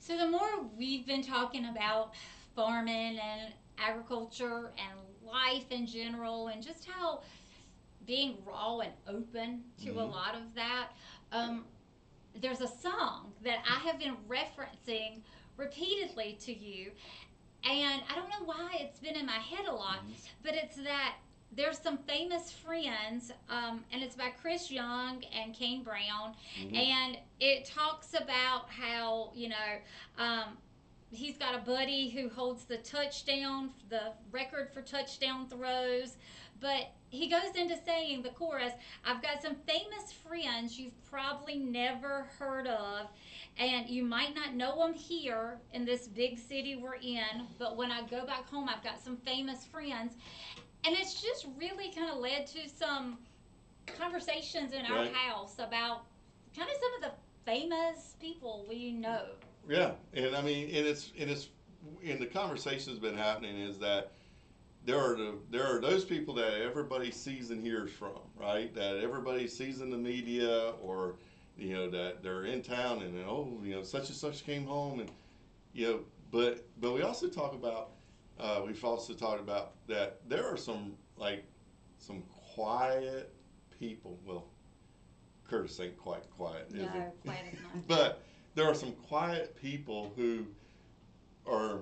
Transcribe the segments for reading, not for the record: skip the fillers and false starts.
So the more we've been talking about farming and agriculture and life in general, and just how being raw and open to a Mm-hmm. lot of that, um, there's a song that I have been referencing repeatedly to you, and I don't know why it's been in my head a lot, Mm-hmm. but it's that there's some famous friends, and it's by Chris Young and Kane Brown, Mm-hmm. and it talks about how um, he's got a buddy who holds the record for touchdown throws, but he goes into saying the chorus, I've got some famous friends you've probably never heard of, and you might not know them here in this big city we're in, but when I go back home, I've got some famous friends. And it's just really kind of led to some conversations in our Right. house about kind of some of the famous people we know. Yeah, and I mean, and the conversation's been happening is that there are those people that everybody sees and hears from, right? That everybody sees in the media, or that they're in town and then, oh, such and such came home, and you know but we also talk about we've also talked about that there are some quiet people. Well, Curtis ain't quite quiet, is No, he? Planet not. But there are some quiet people who are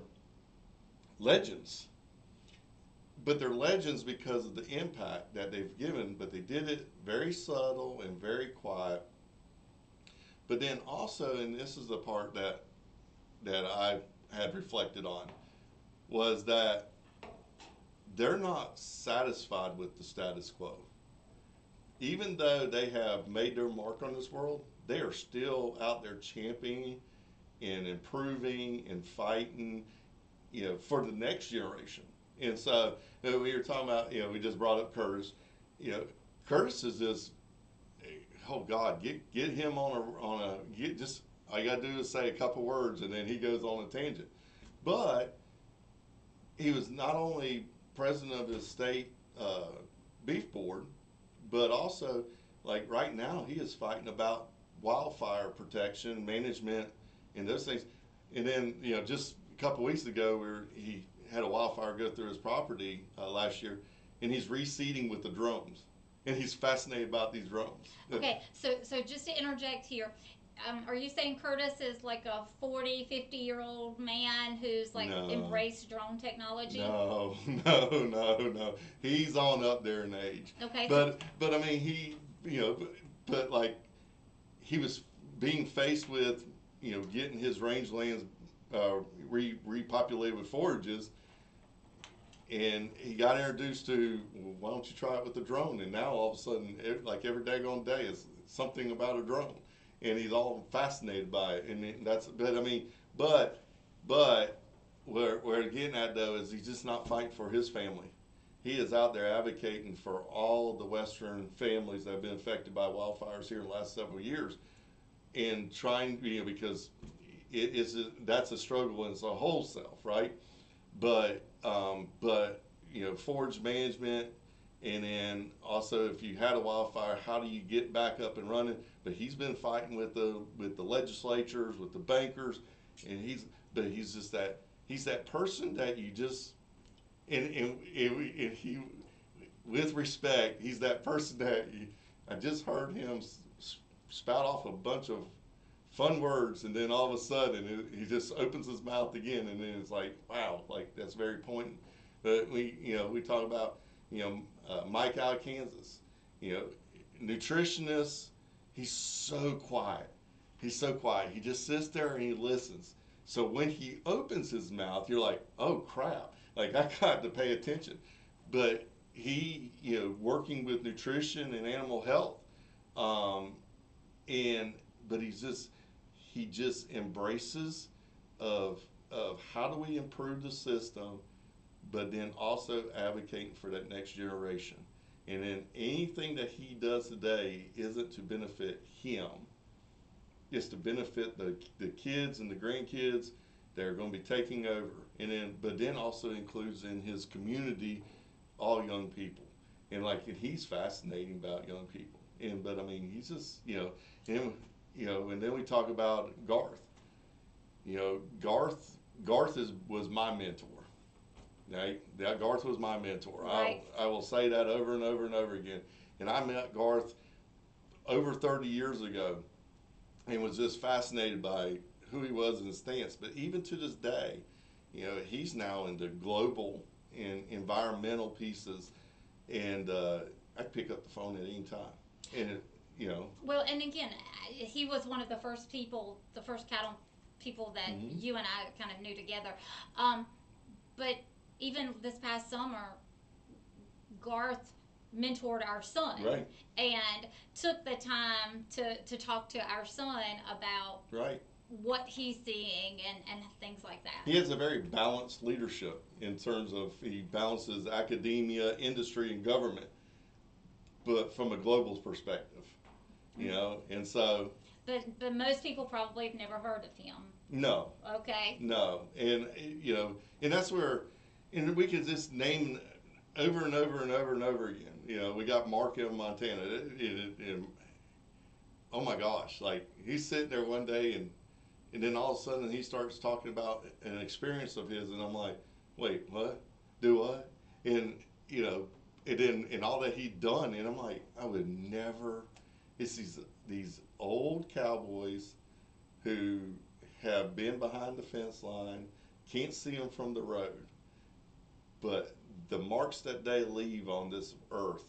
legends, but they're legends because of the impact that they've given. But they did it very subtle and very quiet. But then also, and this is the part that I had reflected on, was that they're not satisfied with the status quo. Even though they have made their mark on this world, they are still out there championing and improving and fighting, for the next generation. And so we were talking about, we just brought up Curtis. You know, Curtis is just, oh God, get him on a get just all you got to do is say a couple words and then he goes on a tangent. But he was not only president of his state beef board, but also, like right now, he is fighting about wildfire protection, management, and those things. And then, just a couple weeks ago, where he had a wildfire go through his property last year, and he's reseeding with the drones, and he's fascinated about these drones. Okay, so just to interject here, are you saying Curtis is like a 40, 50-year old man who's like No, embraced drone technology? no, no. He's on up there in age, Okay, so but I mean, but like he was being faced with, getting his rangelands uh, repopulated with forages, and he got introduced to, well, why don't you try it with a drone? And now all of a sudden, like every daggone day is something about a drone, and he's all fascinated by it. And but I mean, but but where we're getting at though is he's just not fighting for his family. He is out there advocating for all the Western families that have been affected by wildfires here in the last several years, and trying, because that's a struggle in its whole self, right? But forage management, and then also if you had a wildfire, how do you get back up and running? But he's been fighting with the legislatures, with the bankers, and he's just he's that person that you just and he, with respect, he's that person that I just heard him spout off a bunch of fun words, and then all of a sudden he just opens his mouth again, and then it's like, wow, like that's very poignant. But we talk about Mike out of Kansas, you know, nutritionist. He's so quiet. He's so quiet. He just sits there and he listens. So when he opens his mouth, you're like, oh crap! Like I got to pay attention. But he, working with nutrition and animal health, um, and but he just embraces of how do we improve the system, but then also advocating for that next generation. And then anything that he does today isn't to benefit him; it's to benefit the kids and the grandkids that are going to be taking over. And then also includes in his community all young people, and he's fascinating about young people. But I mean, he's just him, and then we talk about Garth. You know, Garth was my mentor. Right? That Garth was my mentor. Right. I will say that over and over and over again. And I met Garth over 30 years ago and was just fascinated by who he was and his stance. But even to this day, you know, he's now into global and environmental pieces, and I pick up the phone at any time. And you know, Well, and again, he was one of the first people, the first cattle people that mm-hmm. you and I kind of knew together. Um, but even this past summer, Garth mentored our son, Right, and took the time to talk to our son about right. what he's seeing and things like that. He has a very balanced leadership in terms of he balances academia, industry, and government, but from a global perspective, you know. And so, But most people probably have never heard of him. no, Okay. no, and you know, and that's where, and we could just name over and over and over and over again. You know, we got Mark in Montana. Oh my gosh, like he's sitting there one day and then all of a sudden he starts talking about an experience of his, and I'm like, wait, what? Do what? And you know, and then and all that he'd done, and I'm like, I would never. It's these old cowboys who have been behind the fence line, can't see them from the road, but the marks that they leave on this earth,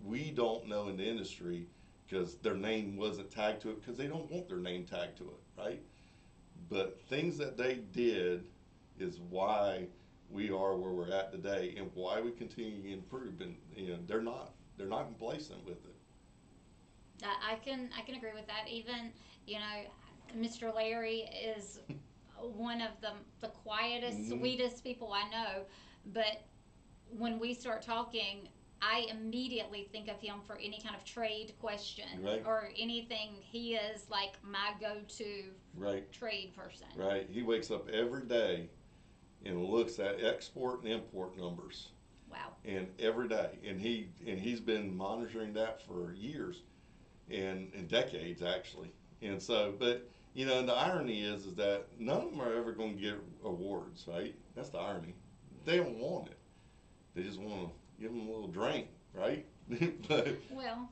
we don't know in the industry because their name wasn't tagged to it because they don't want their name tagged to it, right? But things that they did is why we are where we're at today and why we continue to improve. And you know, they're not complacent with it. I can agree with that. Even, you know, Mr. Larry is one of the quietest, Mm-hmm. sweetest people I know. But when we start talking, I immediately think of him for any kind of trade question Right. or anything. He is like my go-to Right. trade person. Right. He wakes up every day and looks at export and import numbers, Wow. and every day, and he's been monitoring that for years and decades actually. And so, but you know, and the irony is that none of them are ever going to get awards, right? That's the irony. They don't want it. They just want to give them a little drink, right? but Well,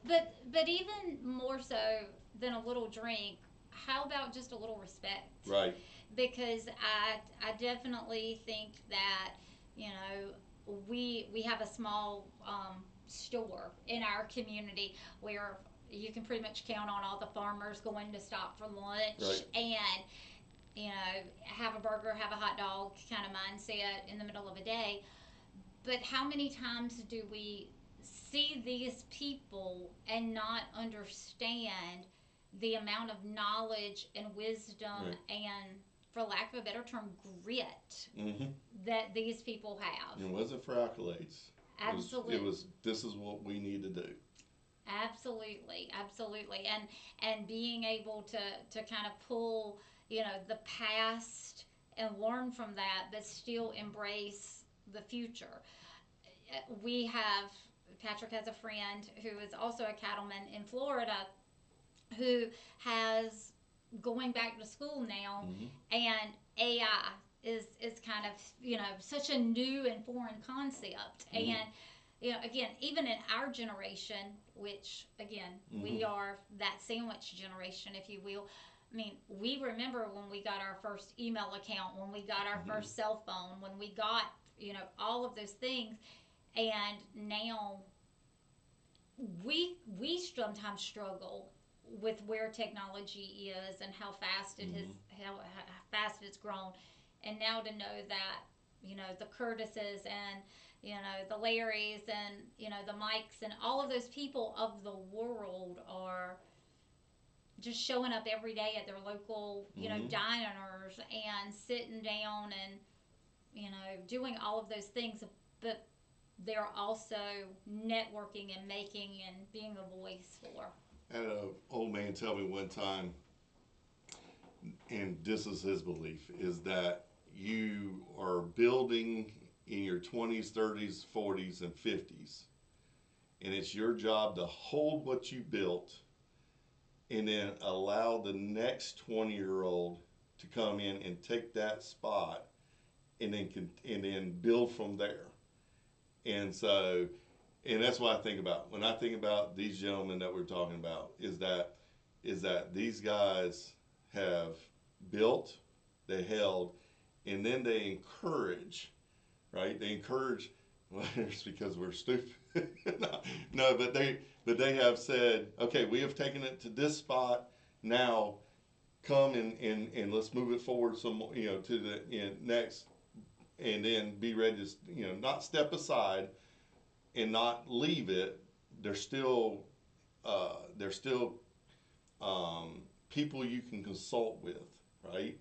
but but even more so than a little drink, how about just a little respect? right. Because I definitely think that, you know, we have a small store in our community where you can pretty much count on all the farmers going to stop for lunch, Right. and you know, have a burger, have a hot dog kind of mindset in the middle of a day. But how many times do we see these people and not understand the amount of knowledge and wisdom Right. and, for lack of a better term, grit Mm-hmm. that these people have? It wasn't for accolades. Absolutely. It was. This is what we need to do. Absolutely, absolutely, and being able to kind of pull, you know, the past and learn from that, but still embrace the future. We have Patrick has a friend who is also a cattleman in Florida who has going back to school now, Mm-hmm. and AI is kind of, you know, such a new and foreign concept. Mm-hmm. And you know, again, even in our generation, which again, Mm-hmm. we are that sandwich generation, if you will. I mean, we remember when we got our first email account, when we got our Mm-hmm. first cell phone, when we got, you know, all of those things. And now we sometimes struggle with where technology is and how fast it has, Mm-hmm. how fast it's grown. And now to know that, you know, the Curtises and, you know, the Larrys and, you know, the Mikes and all of those people of the world are just showing up every day at their local, you know, Mm-hmm. diners and sitting down and, you know, doing all of those things. But they're also networking and making and being a voice for. I had an old man tell me one time, and this is his belief, is that you are building in your 20s, 30s, 40s, and 50s, and it's your job to hold what you built and then allow the next 20-year-old to come in and take that spot, and then build from there. And so, and that's what I think about when I think about these gentlemen that we're talking about, is that these guys have built, they held, and then they encourage, right? They encourage. Well, it's because we're stupid. No, no, but they have said, okay, we have taken it to this spot. Now come and let's move it forward some, to the, next, and then be ready to, not step aside and not leave it. They're still people you can consult with, right?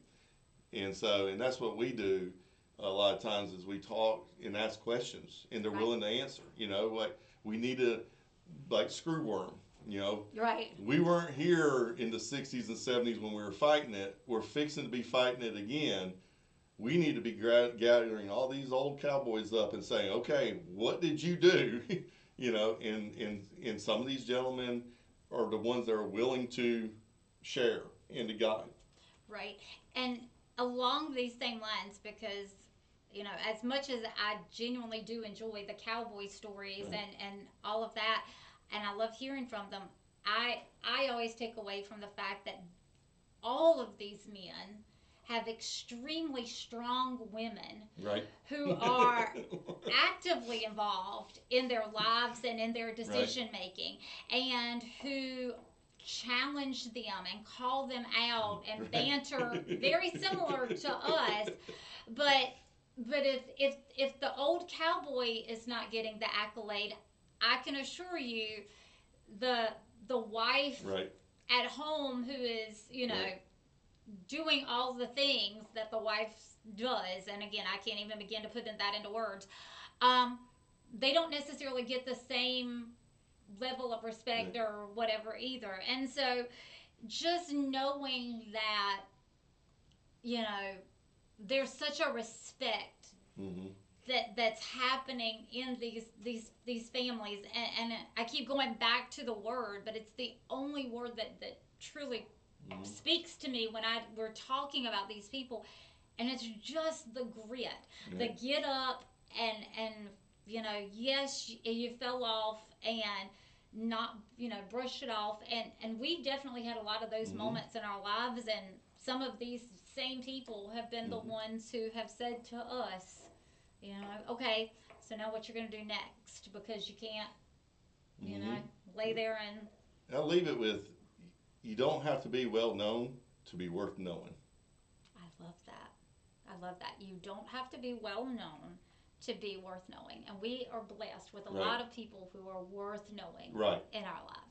And so, and that's what we do a lot of times is we talk and ask questions, and they're Right. willing to answer. Like we need to, like screwworm. Right. We weren't here in the '60s and '70s when we were fighting it. We're fixing to be fighting it again. We need to be gathering all these old cowboys up and saying, okay, what did you do? And some of these gentlemen are the ones that are willing to share and to guide. Right. And along these same lines, because, as much as I genuinely do enjoy the cowboy stories Right. and all of that, and I love hearing from them, I always take away from the fact that all of these men have extremely strong women Right. who are actively involved in their lives and in their Right. decision making, and who challenge them and call them out and Right. banter very similar to us. But if the old cowboy is not getting the accolade, I can assure you the wife Right. at home who is, Right. doing all the things that the wife does, and again, I can't even begin to put that into words. Um, they don't necessarily get the same level of respect Right. or whatever either. And so, just knowing that, you know, there's such a respect Mm-hmm. that's happening in these families, and I keep going back to the word, but it's the only word that truly Mm-hmm. speaks to me when we're talking about these people, and it's just the grit, the Right. get up, and yes, you fell off and not brush it off, and we've definitely had a lot of those Mm-hmm. moments in our lives, and some of these same people have been the Mm-hmm. ones who have said to us, okay, so now what you're going to do next, because you can't Mm-hmm. lay there and I'll leave it with you don't have to be well known to be worth knowing. I love that. I love that. You don't have to be well known to be worth knowing. And we are blessed with a Right. lot of people who are worth knowing Right. in our lives.